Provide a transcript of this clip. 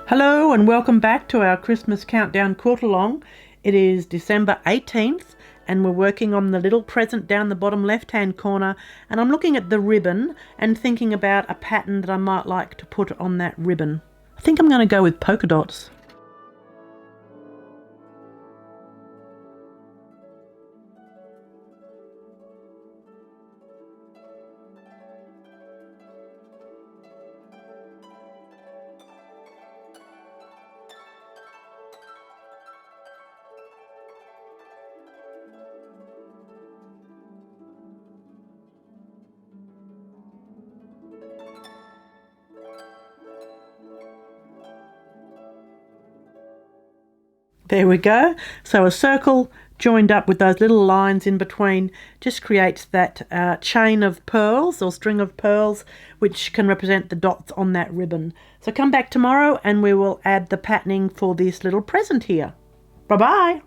Hello and welcome back to our Christmas countdown quilt-along. It is December 18th and we're working on the little present down the bottom left hand corner, and I'm looking at the ribbon and thinking about a pattern that I might like to put on that ribbon. I think I'm going to go with polka dots. There we go. So a circle joined up with those little lines in between just creates that chain of pearls or string of pearls, which can represent the dots on that ribbon. So come back tomorrow and we will add the patterning for this little present here. Bye-bye.